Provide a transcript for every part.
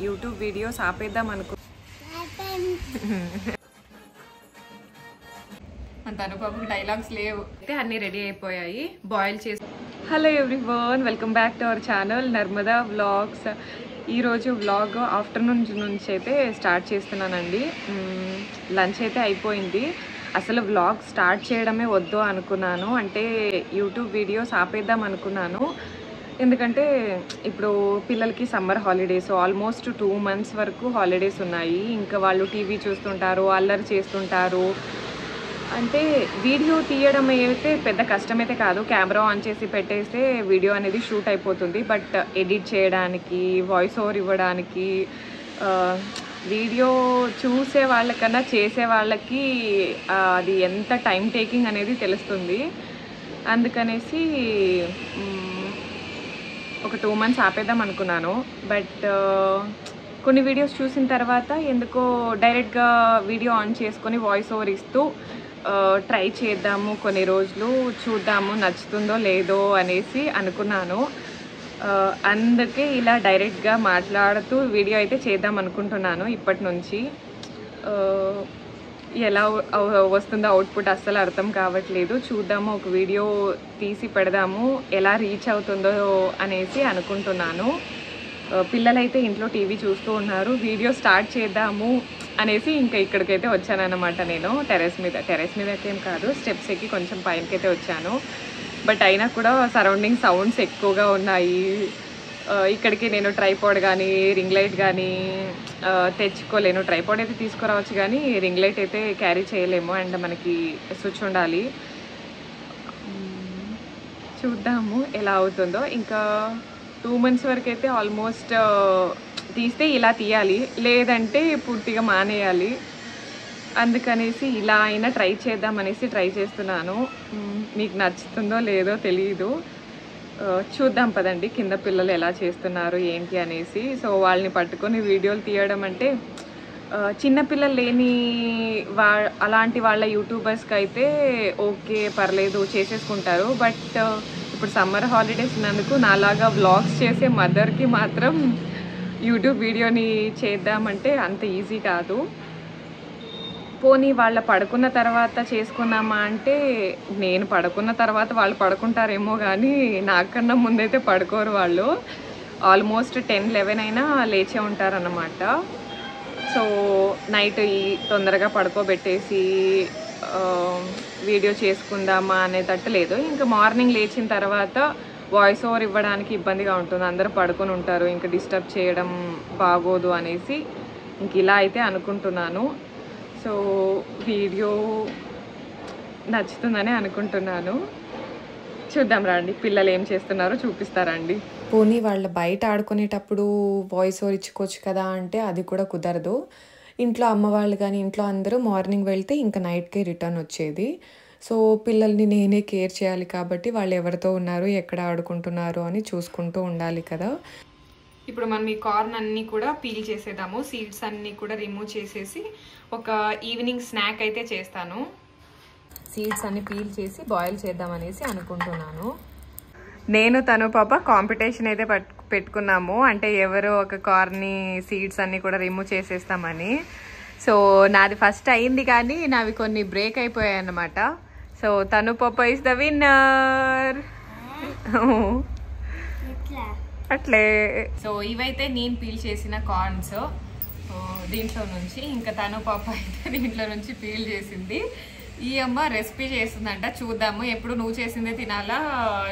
YouTube videos ఆపేద్దాం అనుకో అంత అనుకోకు డైలాగ్స్ లేవు అయితే అన్నీ రెడీ అయిపోయాయి బాయిల్ చేసి. Hello everyone, welcome back to our channel Narmada vlogs. ఈరోజు వ్లాగ్ ఆఫ్టర్నూన్ నుంచి అయితే స్టార్ట్ చేస్తున్నానండి. లంచ్ అయితే అయిపోయింది. అసలు వ్లాగ్ స్టార్ట్ చేయడమే వద్దు అనుకున్నాను, అంటే యూట్యూబ్ వీడియోస్ ఆపేద్దాం అనుకున్నాను. ఎందుకంటే ఇప్పుడు పిల్లలకి సమ్మర్ హాలిడేస్ ఆల్మోస్ట్ 2 months వరకు హాలిడేస్ ఉన్నాయి. ఇంకా వాళ్ళు టీవీ చూస్తుంటారు, అల్లరి చేస్తుంటారు. అంటే వీడియో తీయడం అయితే పెద్ద కష్టమైతే కాదు, కెమెరా ఆన్ చేసి పెట్టేస్తే వీడియో అనేది షూట్ అయిపోతుంది. బట్ ఎడిట్ చేయడానికి, వాయిస్ ఓవర్ ఇవ్వడానికి, వీడియో చూసే వాళ్ళకన్నా చేసే వాళ్ళకి అది ఎంత టైం టేకింగ్ అనేది తెలుస్తుంది. అందుకనేసి ఒక 2 months ఆపేద్దాం అనుకున్నాను. బట్ కొన్ని వీడియోస్ చూసిన తర్వాత ఎందుకో డైరెక్ట్గా వీడియో ఆన్ చేసుకొని వాయిస్ ఓవర్ ఇస్తూ ట్రై చేద్దాము, కొన్ని రోజులు చూద్దాము నచ్చుతుందో లేదో అనేసి అనుకున్నాను. అందుకే ఇలా డైరెక్ట్గా మాట్లాడుతూ వీడియో అయితే చేద్దాం అనుకుంటున్నాను ఇప్పటి నుంచి. ఎలా వస్తుందో అవుట్పుట్ అస్సలు అర్థం కావట్లేదు. చూద్దాము, ఒక వీడియో తీసి పెడదాము, ఎలా రీచ్ అవుతుందో అనేసి అనుకుంటున్నాను. పిల్లలైతే ఇంట్లో టీవీ చూస్తూ ఉన్నారు. వీడియో స్టార్ట్ చేద్దాము అనేసి ఇంకా ఇక్కడికైతే వచ్చానన్నమాట. నేను టెర్రస్ మీదకి ఏం కాదు, స్టెప్స్ ఎక్కి కొంచెం పైనకైతే వచ్చాను. బట్ అయినా కూడా సరౌండింగ్ సౌండ్స్ ఎక్కువగా ఉన్నాయి. ఇక్కడికి నేను ట్రైపాడ్ కానీ రింగ్ లైట్ కానీ తెచ్చుకోలేను. ట్రైపాడ్ అయితే తీసుకురావచ్చు కానీ రింగ్ లైట్ అయితే క్యారీ చేయలేము, అండ్ మనకి స్విచ్ ఉండాలి. చూద్దాము ఎలా అవుతుందో. ఇంకా 2 months వరకు అయితే ఆల్మోస్ట్ తీస్తే ఇలా తీయాలి, లేదంటే పూర్తిగా మానేయాలి. అందుకనేసి ఇలా అయినా ట్రై చేద్దామనేసి ట్రై చేస్తున్నాను. మీకు నచ్చుతుందో లేదో తెలియదు, చూద్దాం పదండి కింద పిల్లలు ఎలా చేస్తున్నారు ఏంటి అనేసి. సో వాళ్ళని పట్టుకొని వీడియోలు తీయడం అంటే చిన్నపిల్లలు లేని అలాంటి వాళ్ళ యూట్యూబర్స్కి అయితే ఓకే పర్లేదు చేసేసుకుంటారు. బట్ ఇప్పుడు సమ్మర్ హాలిడేస్ ఉన్నందుకు నాలాగా వ్లాగ్స్ చేసే మదర్కి మాత్రం యూట్యూబ్ వీడియోని చేద్దామంటే అంత ఈజీ కాదు. పోనీ వాళ్ళ పడుకున్న తర్వాత చేసుకున్నామా అంటే, నేను పడుకున్న తర్వాత వాళ్ళు పడుకుంటారేమో కానీ నాకన్నా ముందైతే పడుకోరు వాళ్ళు. ఆల్మోస్ట్ 10-11 అయినా లేచే ఉంటారన్నమాట. సో నైట్ తొందరగా పడుకోబెట్టేసి వీడియో చేసుకుందామా అనేటట్టు లేదు. ఇంకా మార్నింగ్ లేచిన తర్వాత వాయిస్ ఓవర్ ఇవ్వడానికి ఇబ్బందిగా ఉంటుంది, అందరూ పడుకొని ఉంటారు, ఇంకా డిస్టర్బ్ చేయడం బాగోదు అనేసి ఇంక ఇలా అయితే అనుకుంటున్నాను. సో వీడియో నచ్చుతుందని అనుకుంటున్నాను. చూద్దాం రండి, పిల్లలు ఏం చేస్తున్నారో చూపిస్తారండి. పోనీ వాళ్ళ బయట ఆడుకునేటప్పుడు వాయిస్ ఓవర్ ఇచ్చుకోవచ్చు కదా అంటే అది కూడా కుదరదు. ఇంట్లో అమ్మ వాళ్ళు కానీ ఇంట్లో అందరూ మార్నింగ్ వెళ్తే ఇంకా నైట్కే రిటర్న్ వచ్చేది. సో పిల్లల్ని నేనే కేర్ చేయాలి కాబట్టి వాళ్ళు ఎవరితో ఉన్నారు, ఎక్కడ ఆడుకుంటున్నారు అని చూసుకుంటూ ఉండాలి కదా. ఇప్పుడు మనం ఈ కార్న్ అన్నీ కూడా పీల్ చేసేద్దాము. సీడ్స్ అన్నీ కూడా రిమూవ్ చేసేసి ఒక ఈవినింగ్ స్నాక్ అయితే చేస్తాను. సీడ్స్ అన్ని పీల్ చేసి బాయిల్ చేద్దామనేసి అనుకుంటున్నాను. నేను తను పాప కాంపిటీషన్ అయితే పెట్టుకున్నాము, అంటే ఎవరు ఒక కార్ని సీడ్స్ అన్ని కూడా రిమూవ్ చేసేస్తామని. సో నాది ఫస్ట్ అయింది కానీ నావి కొన్ని బ్రేక్ అయిపోయాయి అన్నమాట. సో తను పాప ఇస్ ద విన్నర్. అట్లే. సో ఇవైతే నేను పీల్ చేసిన కార్న్స్ దీంట్లో నుంచి, ఇంకా తను పాప అయితే దీంట్లో నుంచి పీల్ చేసింది. ఈ అమ్మ రెసిపీ చేస్తుందంట, చూద్దాము. ఎప్పుడు నువ్వు చేసిందే తినాలా,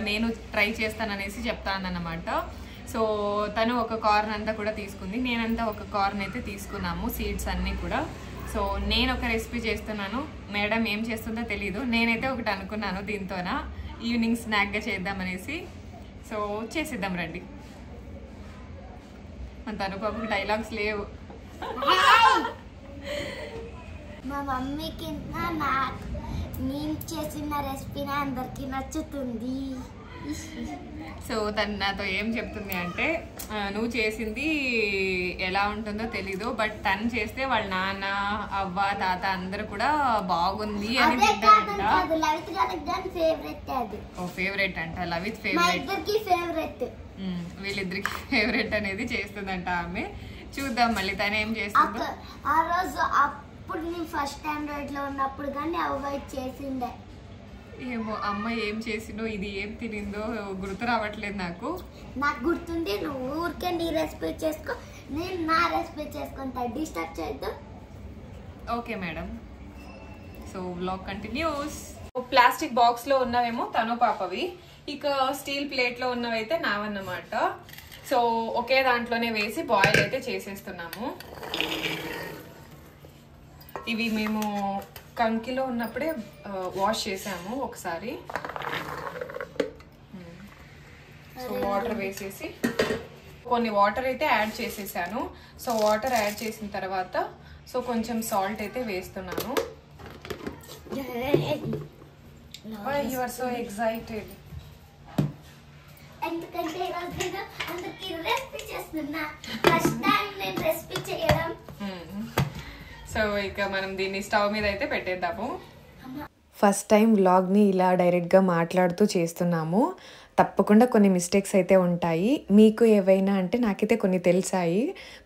నేను ట్రై చేస్తాననేసి చెప్తానన్నమాట. సో తను ఒక కార్న్ అంతా కూడా తీసుకుంది, నేనంతా ఒక కార్న్ అయితే తీసుకున్నాము, సీడ్స్ అన్నీ కూడా. సో నేను ఒక రెసిపీ చేస్తున్నాను, మేడం ఏం చేస్తుందో తెలీదు. నేనైతే ఒకటి అనుకున్నాను, దీంతోన ఈవినింగ్ స్నాక్గా చేద్దామనేసి. సో చేసేద్దాం రండి. మన తను పాపకి డైలాగ్స్ లేవు. మా మమ్మీకి నేను చేసిన రెసిపీని అందరికి నచ్చుతుంది. సో తను నాతో ఏం చెప్తుంది అంటే, నువ్వు చేసింది ఎలా ఉంటుందో తెలీదు, బట్ తను చేస్తే వాళ్ళ నాన్న, అవ్వ, తాత అందరూ కూడా బాగుంది అని తింటారంట. ఫేవరెట్ అంట, లవిత్ ఫేవరెట్. ఫేవరెట్. వీళ్ళిద్దరికి ఫేవరెట్ అనేది చేస్తుందంట ఆమె. చూద్దాం మళ్ళీ తను ఏం చేస్తుందో. ఆ రోజు అప్పుడు నేను ఫస్ట్ స్టాండర్డ్ లో ఉన్నప్పుడు కానీ అవాయిడ్ చేసిండే. ఏమో అమ్మ ఏం చేసిందో ఇది ఏం తినిందో గుర్తు రావట్లేదు నాకు. నాకు గుర్తుంది, నువ్వు ఊరికే నీ రెసిపీ చేసుకో, నేను నా రెసిపీ చేసుకుంటా. డిస్టర్బ్ చేయొద్దు. Okay madam. So vlog continuous. Plastic box లో ఉన్నవేమో తను పాపవి, ఇక స్టీల్ ప్లేట్ లో ఉన్నవైతే నావన్నమాట. సో ఒకే దాంట్లోనే వేసి బాయిల్ అయితే చేసేస్తున్నాము. ఇవి మేము కంకిలో ఉన్నప్పుడే వాష్ చేసాము ఒకసారి. సో వాటర్ వేసేసి కొన్ని వాటర్ అయితే యాడ్ చేసేసాను. సో వాటర్ యాడ్ చేసిన తర్వాత సో కొంచెం సాల్ట్ అయితే వేస్తున్నాను. You are so excited. ఎందుకంటే ఈరోజు నేను అందరికి రెసిపీ చేస్తున్నా, ఫస్ట్ టైం నేను రెసిపీ చేయడం. సో ఇక మనం దీన్ని స్టవ్ మీద అయితే పెట్టేద్దాము. ఫస్ట్ టైం వ్లాగ్ని ఇలా డైరెక్ట్గా మాట్లాడుతూ చేస్తున్నాము. తప్పకుండా కొన్ని మిస్టేక్స్ అయితే ఉంటాయి. మీకు ఏవైనా అంటే నాకైతే కొన్ని తెలిసాయి.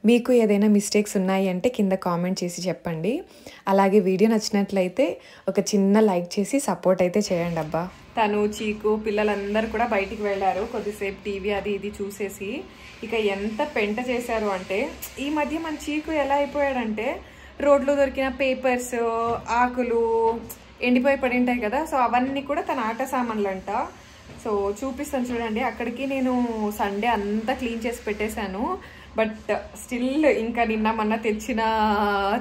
మీకు ఏదైనా మిస్టేక్స్ ఉన్నాయి అంటే కింద కామెంట్ చేసి చెప్పండి. అలాగే వీడియో నచ్చినట్లయితే ఒక చిన్న లైక్ చేసి సపోర్ట్ అయితే చేయండి అబ్బా. తను చీకు పిల్లలందరూ కూడా బయటికి వెళ్ళారు కొద్దిసేపు టీవీ అది ఇది చూసేసి. ఇక ఎంత పెంట చేశారు అంటే, ఈ మధ్య మన చీకు ఎలా అయిపోయాడంటే రోడ్లో దొరికిన పేపర్స్, ఆకులు ఎండిపోయి పడి ఉంటాయి కదా, సో అవన్నీ కూడా తన ఆట సామాన్లు అంట. సో చూపిస్తాను చూడండి. అక్కడికి నేను సండే అంతా క్లీన్ చేసి పెట్టేశాను. బట్ స్టిల్ ఇంకా నిన్న మొన్న తెచ్చిన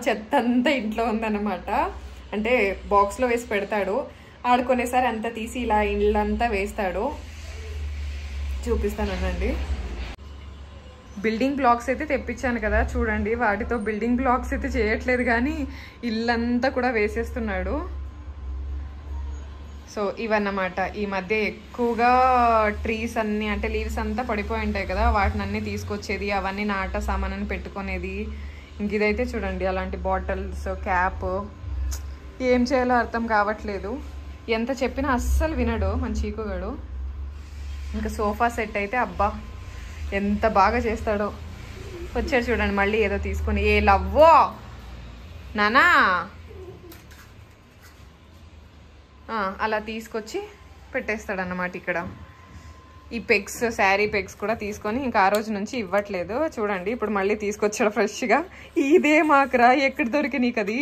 చెత్త అంతా ఇంట్లో ఉందన్నమాట. అంటే బాక్స్లో వేసి పెడతాడు, ఆడుకునేసారి అంతా తీసి ఇలా ఇళ్ళంతా వేస్తాడు. చూపిస్తానండి. బిల్డింగ్ బ్లాక్స్ అయితే తెప్పించాను కదా చూడండి, వాటితో బిల్డింగ్ బ్లాక్స్ అయితే చేయట్లేదు కానీ ఇల్లంతా కూడా వేసేస్తున్నాడు. సో ఇవన్నమాట. ఈ మధ్య ఎక్కువగా ట్రీస్ అన్నీ అంటే లీవ్స్ అంతా పడిపోయి ఉంటాయి కదా, వాటిని అన్నీ తీసుకొచ్చేది, అవన్నీ నాట సామాన్ని పెట్టుకునేది. ఇంక ఇదైతే చూడండి అలాంటి బాటిల్స్, క్యాప్, ఏం చేయాలో అర్థం కావట్లేదు. ఎంత చెప్పినా అస్సలు వినడు మన చీకుగాడు. ఇంకా సోఫా సెట్ అయితే అబ్బా ఎంత బాగా చేస్తాడో. వచ్చాడు చూడండి మళ్ళీ ఏదో తీసుకొని. ఏ లవ్వో నానా అలా తీసుకొచ్చి పెట్టేస్తాడన్నమాట ఇక్కడ. ఈ పెగ్స్, శారీ పెగ్స్ కూడా తీసుకొని ఇంకా ఆ రోజు నుంచి ఇవ్వట్లేదు. చూడండి ఇప్పుడు మళ్ళీ తీసుకొచ్చాడు ఫ్రెష్గా. ఇదే మాకురా, ఎక్కడ దొరికి నీకు అది?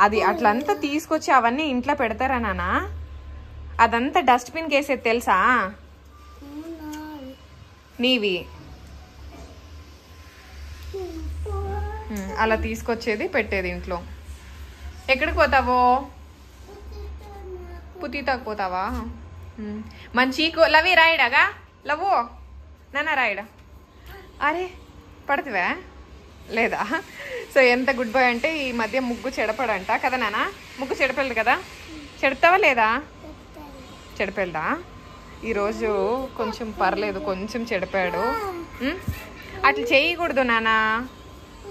అది అట్లంతా తీసుకొచ్చి అవన్నీ ఇంట్లో పెడతారా నానా? అదంతా డస్ట్బిన్కి వేసేది తెలుసా? నీవి అలా తీసుకొచ్చేది పెట్టేది ఇంట్లో. ఎక్కడికి పోతావో? పుతీతాకు పోతావా? మంచికు లవి రాయడాగా లవ్వు నాన్న రాయడా. అరే పడుతువా లేదా? సో ఎంత గుడ్ బాయ్ అంటే ఈ మధ్య ముగ్గు చెడపడంట కదా నాన్న. ముగ్గు చెడపలేదు కదా, చెడతావా లేదా? చెడిపెళ్దా? ఈరోజు కొంచెం పర్లేదు, కొంచెం చెడిపాడు. అట్లా చేయకూడదు నాన్న,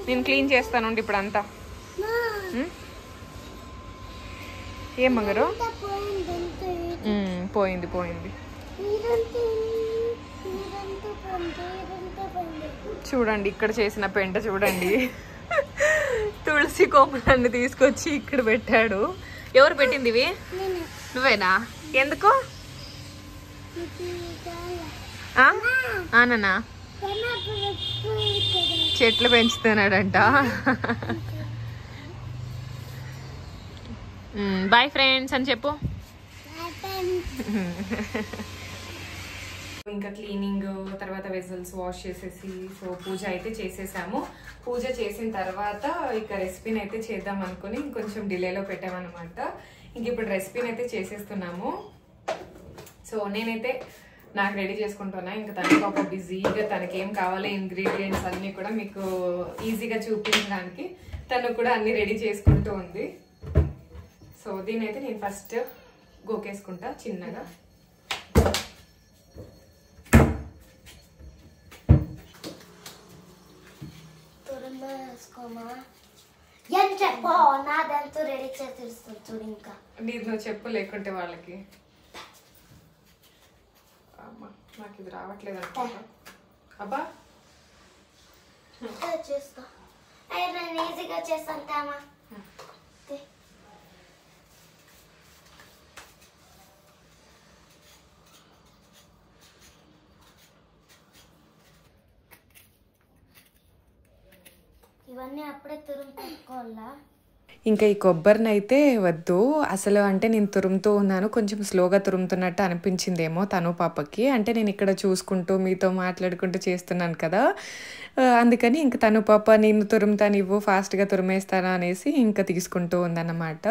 నేను క్లీన్ చేస్తాను ఇప్పుడు అంతా. ఏం మంగారు? పోయింది పోయింది. చూడండి ఇక్కడ చేసిన పెంట చూడండి. తులసి కొమ్మలన్నీ తీసుకొచ్చి ఇక్కడ పెట్టాడు. ఎవరు పెట్టింది ఇవి? నువ్వేనా? ఎందుకు? నాన్న చెట్లు పెంచుతున్నాడంట. బాయ్ ఫ్రెండ్స్ అని చెప్పు. ఇంకా క్లీనింగ్ తర్వాత వెజల్స్ వాష్ చేసేసి సో పూజ అయితే చేసేసాము. పూజ చేసిన తర్వాత ఇక రెసిపీని అయితే చేద్దాం అనుకుని ఇంకొంచెం డిలేలో పెట్టామన్నమాట. ఇంక ఇప్పుడు రెసిపీని అయితే చేసేస్తున్నాము. సో నేనైతే నాకు రెడీ చేసుకుంటున్నా. ఇంకా తనకి ఒక బిజీగా తనకేం కావాలి ఇంగ్రీడియంట్స్ అన్నీ కూడా మీకు ఈజీగా చూపించడానికి తను కూడా అన్ని రెడీ చేసుకుంటూ ఉంది. సో దీనైతే నేను ఫస్ట్ గోకేసుకుంటా చిన్నగా. నీది నువ్వు చెప్పు, లేకుంటే వాళ్ళకి. అమ్మా నాకు నాకు ఇది రావట్లేదు అనుకుంటా. అబ్బా చేస్తా. అయ్యా నేను ఈజీగా చేస్తాను తామా. ఇవన్నీ అప్పుడే తురుము పెట్టుకోవాలా? ఇంకా ఈ కొబ్బరిని అయితే వద్దు అసలు. అంటే నేను తురుముతూ ఉన్నాను, కొంచెం స్లోగా తురుముతున్నట్టు అనిపించిందేమో తను పాపకి. అంటే నేను ఇక్కడ చూసుకుంటూ మీతో మాట్లాడుకుంటూ చేస్తున్నాను కదా, అందుకని ఇంక తను పాప నేను తురుముతాను ఇవ్వు ఫాస్ట్గా తురిమేస్తాను అనేసి ఇంకా తీసుకుంటూ ఉందన్నమాట.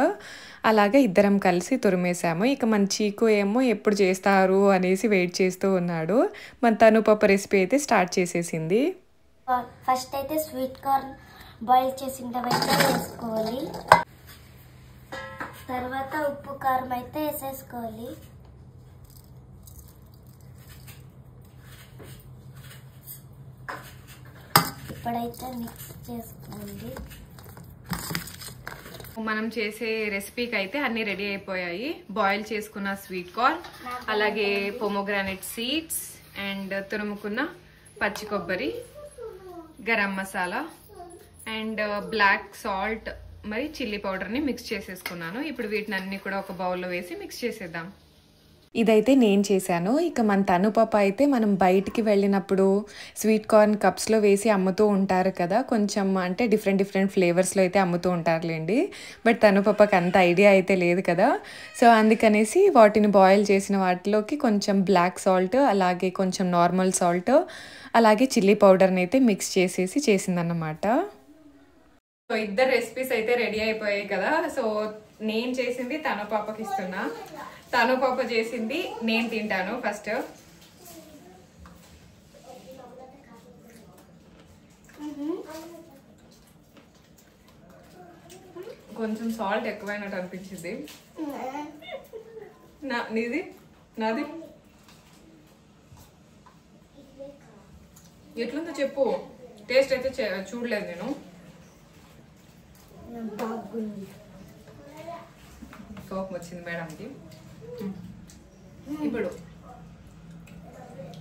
అలాగే ఇద్దరం కలిసి తురిమేసాము. ఇక మన చీకు ఏమో ఎప్పుడు చేస్తారు అనేసి వెయిట్ చేస్తూ ఉన్నాడు. మన తను పాప రెసిపీ అయితే స్టార్ట్ చేసేసింది. ఫస్ట్ అయితే స్వీట్ కార్న్ బాయిల్ చేసినవైతే వేసుకోవాలి. తర్వాత ఉప్పు కారం అయితే వేసేసుకోవాలి. ఇప్పుడైతే మిక్స్ చేసుకోండి. మనం చేసే రెసిపీకి అయితే అన్ని రెడీ అయిపోయాయి. బాయిల్ చేసుకున్న స్వీట్ కార్న్, అలాగే పొమోగ్రానైట్ సీడ్స్ అండ్ తురుముకున్న పచ్చి కొబ్బరి, garam masala and black salt మరి చిల్లీ పౌడర్ని మిక్స్ చేసేసుకున్నాను. ఇప్పుడు వీటిని అన్ని కూడా ఒక బౌల్లో వేసి మిక్స్ చేసేద్దాం. ఇదైతే నేను చేశాను. ఇక మన తను పాప అయితే మనం బయటికి వెళ్ళినప్పుడు స్వీట్ కార్న్ కప్స్లో వేసి అమ్ముతూ ఉంటారు కదా, కొంచెం అంటే డిఫరెంట్ ఫ్లేవర్స్లో అయితే అమ్ముతూ ఉంటారులేండి. బట్ తను పాపకి అంత ఐడియా అయితే లేదు కదా, సో అందుకనేసి వాటిని బాయిల్ చేసిన వాటిలోకి కొంచెం బ్లాక్ సాల్ట్, అలాగే కొంచెం నార్మల్ సాల్ట్, అలాగే చిల్లీ పౌడర్ని అయితే మిక్స్ చేసేసి చేసిందన్నమాట. సో ఇద్దరు రెసిపీస్ అయితే రెడీ అయిపోయాయి కదా. సో నేను చేసింది తను పాపకి ఇస్తున్నా, తను పాప చేసింది నేను తింటాను. ఫస్ట్ కొంచెం సాల్ట్ ఎక్కువైనట్టు అనిపించింది. నాది ఎట్లుందో చెప్పు. టేస్ట్ అయితే చూడలేదు నేను. కోపం వచ్చింది మేడంకి. ఇప్పుడు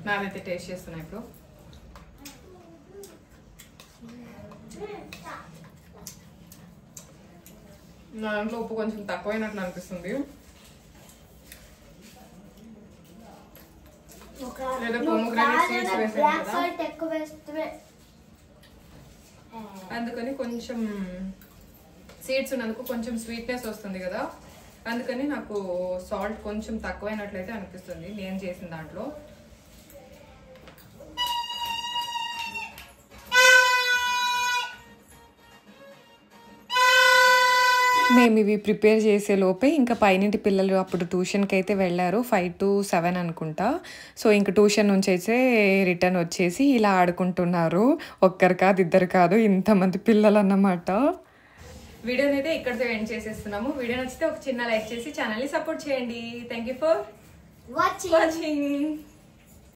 నాదైతే టేస్ట్ చేస్తున్నా. ఇప్పుడు నా దాంట్లో ఉప్పు కొంచెం తక్కువైనట్లు అనిపిస్తుంది. లేదా పొమోగ్రానైట్ సీడ్స్ వేసాను కదా, అందుకని కొంచెం సీడ్స్ ఉన్నందుకు కొంచెం స్వీట్నెస్ వస్తుంది కదా, అందుకని నాకు సాల్ట్ కొంచెం తక్కువైనట్లయితే అనిపిస్తుంది నేను చేసిన దాంట్లో. మేము ఇవి ప్రిపేర్ చేసే లోపే ఇంకా పైనింటి పిల్లలు అప్పుడు ట్యూషన్కి అయితే వెళ్ళారు, 5 to 7 అనుకుంటా. సో ఇంకా ట్యూషన్ నుంచి అయితే రిటర్న్ వచ్చేసి ఇలా ఆడుకుంటున్నారు. ఒక్కరు కాదు ఇద్దరు కాదు ఇంతమంది పిల్లలు అన్నమాట. వీడియోని అయితే ఇక్కడితో ఎండ్ చేసేస్తున్నాము. వీడియో నచ్చితే ఒక చిన్న లైక్ చేసి ఛానల్ని సపోర్ట్ చేయండి. Thank you for watching.